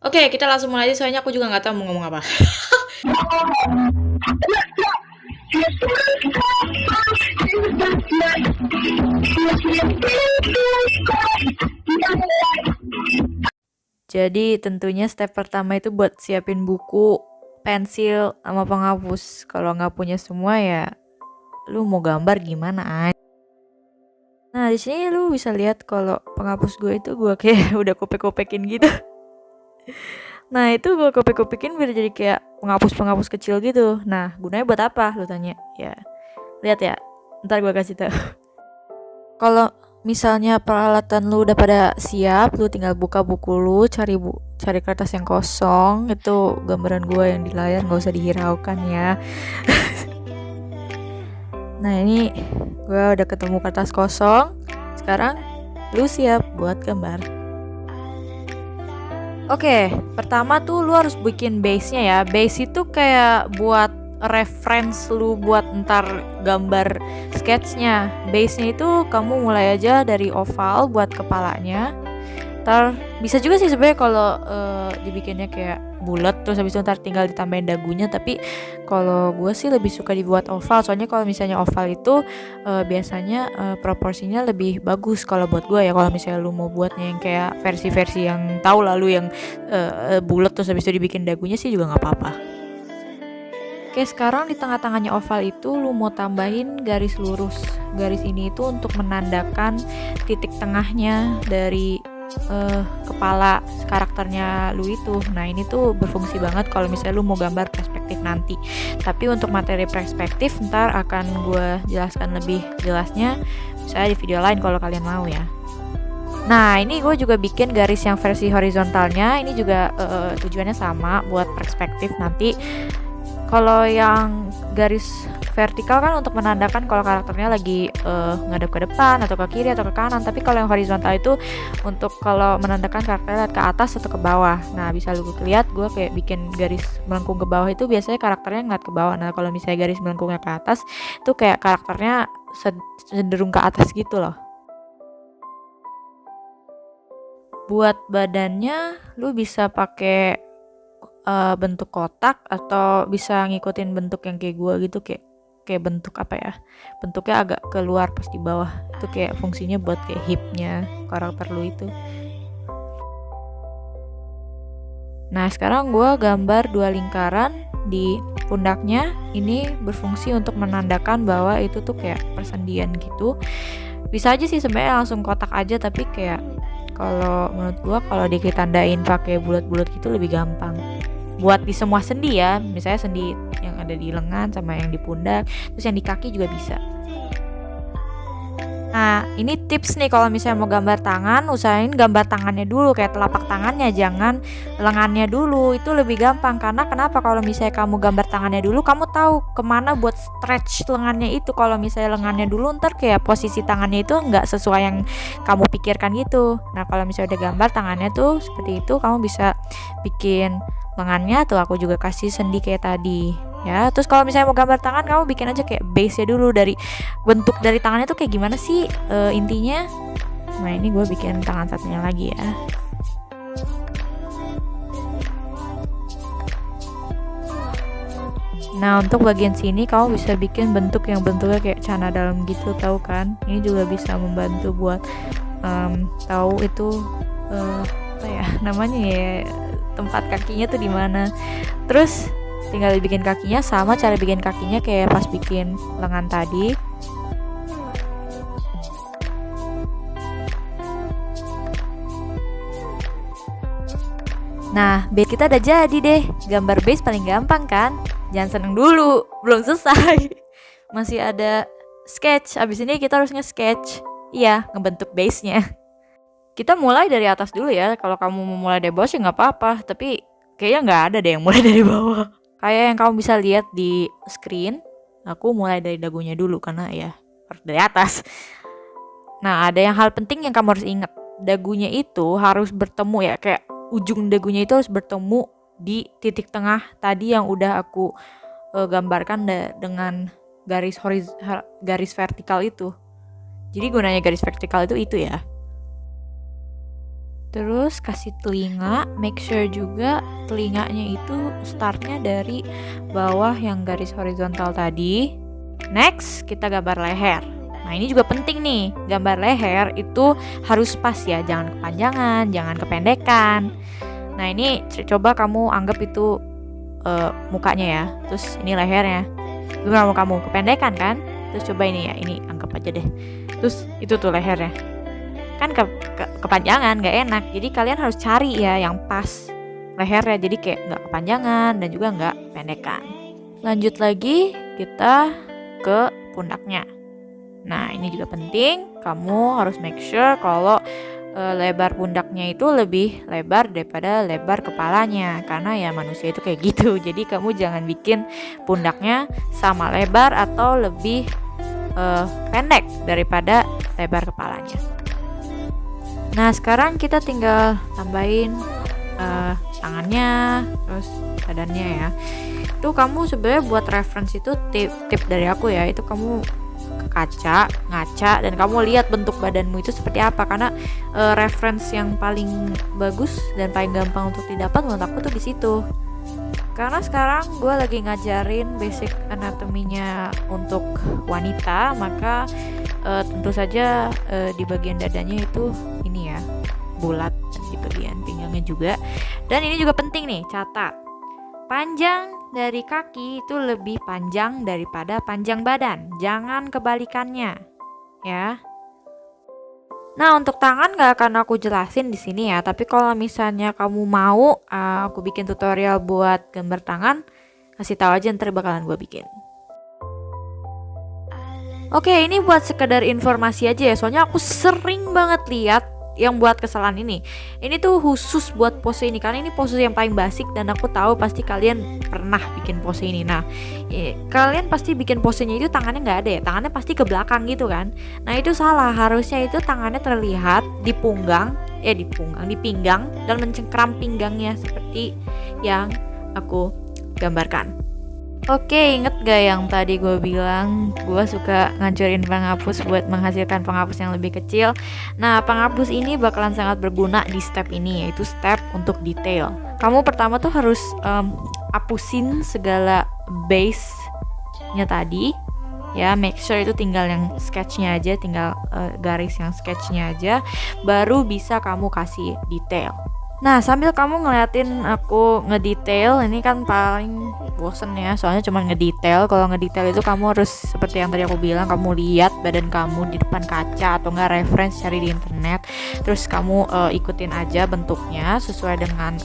Oke, kita langsung mulai aja soalnya aku juga nggak tahu mau ngomong apa. Jadi tentunya step pertama itu buat siapin buku, pensil, sama penghapus. Kalau nggak punya semua ya, lu mau gambar gimana aja. Nah di sini lu bisa lihat kalau penghapus gue itu gue kayak udah kopek-kopekin gitu. Nah itu gue kopek-kopekin biar jadi kayak penghapus-penghapus kecil gitu. Nah gunanya buat apa lu tanya? Ya lihat ya, ntar gue kasih tau. Kalau misalnya peralatan lu udah pada siap, lu tinggal buka buku lu, cari kertas yang kosong. Itu gambaran gue yang di layar, nggak usah dihiraukan ya. Nah ini gue udah ketemu kertas kosong. Sekarang lu siap buat gambar. Oke, pertama tuh lu harus bikin base-nya ya. Base itu kayak buat reference lu buat ntar gambar sketchnya. Base-nya itu kamu mulai aja dari oval buat kepalanya. Ntar bisa juga sih sebenarnya kalau dibikinnya kayak bulat terus habis itu ntar tinggal ditambahin dagunya, tapi kalau gue sih lebih suka dibuat oval soalnya kalau misalnya oval itu biasanya proporsinya lebih bagus kalau buat gue ya. Kalau misalnya lu mau buatnya yang kayak versi-versi yang tahu lalu yang bulat terus habis itu dibikin dagunya sih juga nggak apa-apa. Oke, sekarang di tengah-tengahnya oval itu lu mau tambahin garis lurus. Garis ini itu untuk menandakan titik tengahnya dari kepala karakternya lu itu. Nah ini tuh berfungsi banget kalau misalnya lu mau gambar perspektif nanti. Tapi untuk materi perspektif ntar akan gue jelaskan lebih jelasnya misalnya di video lain kalau kalian mau ya. Nah ini gue juga bikin garis yang versi horizontalnya. Ini juga tujuannya sama buat perspektif nanti. Kalau yang garis vertikal kan untuk menandakan kalau karakternya lagi ngadep ke depan atau ke kiri atau ke kanan. Tapi kalau yang horizontal itu untuk kalau menandakan karakternya lihat ke atas atau ke bawah. Nah bisa lu lihat gue kayak bikin garis melengkung ke bawah itu biasanya karakternya ngeliat ke bawah. Nah kalau misalnya garis melengkungnya ke atas itu kayak karakternya cenderung ke atas gitu loh. Buat badannya lu bisa pakai bentuk kotak atau bisa ngikutin bentuk yang kayak gue gitu, kayak bentuk apa ya, bentuknya agak keluar pas di bawah itu kayak fungsinya buat kayak hipnya karakter lu itu. Nah sekarang gue gambar 2 lingkaran di pundaknya. Ini berfungsi untuk menandakan bahwa itu tuh kayak persendian gitu. Bisa aja sih sebenarnya langsung kotak aja, tapi kayak kalau menurut gue kalau ditandain pakai bulat-bulat gitu lebih gampang buat di semua sendi ya, misalnya sendi yang ada di lengan sama yang di pundak, terus yang di kaki juga bisa. Nah ini tips nih kalau misalnya mau gambar tangan, usahain gambar tangannya dulu kayak telapak tangannya, jangan lengannya dulu, itu lebih gampang. Karena kenapa, kalau misalnya kamu gambar tangannya dulu kamu tahu kemana buat stretch lengannya itu. Kalau misalnya lengannya dulu ntar kayak posisi tangannya itu nggak sesuai yang kamu pikirkan gitu. Nah kalau misalnya udah gambar tangannya tuh seperti itu, kamu bisa bikin lengannya tuh aku juga kasih sendi kayak tadi ya. Terus kalau misalnya mau gambar tangan, kamu bikin aja kayak base nya dulu, dari bentuk dari tangannya tuh kayak gimana sih intinya. Nah ini gue bikin tangan satunya lagi ya. Nah untuk bagian sini kamu bisa bikin bentuk yang bentuknya kayak celana dalam gitu, tahu kan? Ini juga bisa membantu buat tahu itu apa ya namanya ya, tempat kakinya tuh di mana. Terus tinggal bikin kakinya sama cara bikin kakinya kayak pas bikin lengan tadi. Nah, base kita udah jadi deh. Gambar base paling gampang kan? Jangan seneng dulu, belum selesai. Masih ada sketch. Abis ini kita harus nge-sketch. Iya, ngebentuk base-nya. Kita mulai dari atas dulu ya. Kalau kamu mau mulai dari bawah sih nggak apa-apa, tapi kayaknya nggak ada deh yang mulai dari bawah. Kayak yang kamu bisa lihat di screen, aku mulai dari dagunya dulu karena ya harus dari atas. Nah ada yang hal penting yang kamu harus ingat, dagunya itu harus bertemu ya, kayak ujung dagunya itu harus bertemu di titik tengah tadi yang udah aku gambarkan dengan garis vertikal itu. Jadi gunanya garis vertikal itu ya. Terus kasih telinga, make sure juga telinganya itu startnya dari bawah yang garis horizontal tadi. Next, kita gambar leher. Nah, ini juga penting nih, gambar leher itu harus pas ya, jangan kepanjangan, jangan kependekan. Nah, ini coba kamu anggap itu mukanya ya, terus ini lehernya. Gimana mau kamu, kependekan kan? Terus coba ini ya, ini anggap aja deh. Terus itu tuh lehernya. Kan kepanjangan, nggak enak. Jadi kalian harus cari ya yang pas lehernya, jadi kayak nggak kepanjangan dan juga nggak pendekan. Lanjut lagi, kita ke pundaknya. Nah, ini juga penting, kamu harus make sure kalau lebar pundaknya itu lebih lebar daripada lebar kepalanya, karena ya manusia itu kayak gitu. Jadi kamu jangan bikin pundaknya sama lebar atau lebih pendek daripada lebar kepalanya. Nah, sekarang kita tinggal tambahin tangannya, terus badannya ya. Itu kamu sebenarnya buat reference itu tip dari aku ya, itu kamu ke kaca, ngaca, dan kamu lihat bentuk badanmu itu seperti apa, karena reference yang paling bagus dan paling gampang untuk didapat menurut aku tuh di situ. Karena sekarang gue lagi ngajarin basic anatominya untuk wanita, maka tentu saja di bagian dadanya itu ini ya, bulat, dan di bagian pinggangnya juga. Dan ini juga penting nih, catat, panjang dari kaki itu lebih panjang daripada panjang badan, jangan kebalikannya ya. Nah, untuk tangan gak akan aku jelasin di sini ya, tapi kalau misalnya kamu mau aku bikin tutorial buat gambar tangan, kasih tahu aja, ntar bakalan gue bikin. Oke, ini buat sekedar informasi aja ya, soalnya aku sering banget lihat yang buat kesalahan ini. Ini tuh khusus buat pose ini, karena ini pose yang paling basic dan aku tahu pasti kalian pernah bikin pose ini. Nah, kalian pasti bikin posenya itu tangannya nggak ada ya, tangannya pasti ke belakang gitu kan. Nah, itu salah, harusnya itu tangannya terlihat di punggang, di pinggang, dan mencengkram pinggangnya seperti yang aku gambarkan. Oke, inget gak yang tadi gue bilang gue suka ngancurin penghapus buat menghasilkan penghapus yang lebih kecil. Nah, penghapus ini bakalan sangat berguna di step ini, yaitu step untuk detail. Kamu pertama tuh harus hapusin segala base-nya tadi ya, make sure itu tinggal yang sketch-nya aja, tinggal garis yang sketch-nya aja, baru bisa kamu kasih detail. Nah, sambil kamu ngeliatin aku ngedetail, ini kan paling bosen ya, soalnya cuma ngedetail. Kalau ngedetail itu kamu harus seperti yang tadi aku bilang, kamu lihat badan kamu di depan kaca atau enggak reference, cari di internet, terus kamu ikutin aja bentuknya sesuai dengan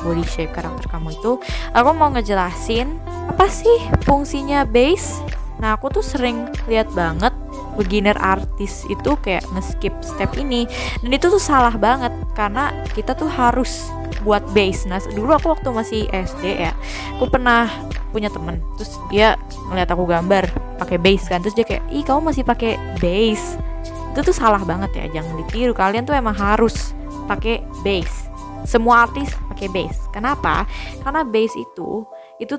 body shape karakter kamu itu. Aku mau ngejelasin apa sih fungsinya base. Nah, aku tuh sering lihat banget beginner artis itu kayak nge-skip step ini, dan itu tuh salah banget, karena kita tuh harus buat base. Nah, dulu aku waktu masih SD ya, aku pernah punya temen, terus dia ngeliat aku gambar pakai base kan, terus dia kayak, ih kamu masih pakai base. Itu tuh salah banget ya, jangan ditiru. Kalian tuh emang harus pakai base. Semua artis pakai base. Kenapa? Karena base itu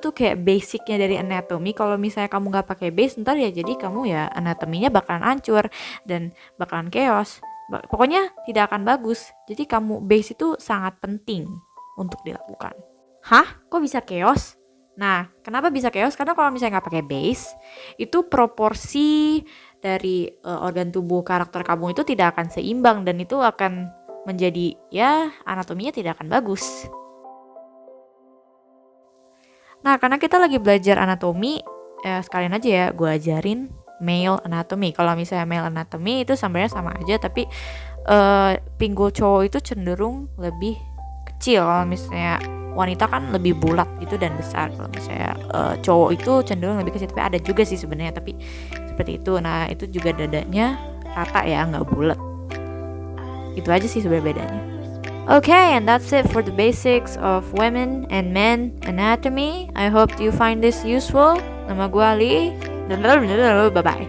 tuh kayak basicnya dari anatomi. Kalau misalnya kamu nggak pakai base, ntar ya jadi kamu ya anatominya bakalan hancur dan bakalan chaos. Pokoknya tidak akan bagus. Jadi kamu base itu sangat penting untuk dilakukan. Hah? Kok bisa chaos? Nah, kenapa bisa chaos? Karena kalau misalnya nggak pakai base, itu proporsi dari organ tubuh karakter kamu itu tidak akan seimbang, dan itu akan menjadi ya anatominya tidak akan bagus. Nah, karena kita lagi belajar anatomi, sekalian aja ya gue ajarin male anatomy. Kalau misalnya male anatomy itu sebenarnya sama aja, tapi pinggul cowok itu cenderung lebih kecil. Kalau misalnya wanita kan lebih bulat gitu dan besar. Kalau misalnya cowok itu cenderung lebih kecil, tapi ada juga sih sebenarnya, tapi seperti itu. Nah, itu juga dadanya rata ya, nggak bulat. Itu aja sih sebenarnya bedanya. Okay, and that's it for the basics of women and men anatomy. I hope you find this useful. Nama gue Ali. Bye-bye.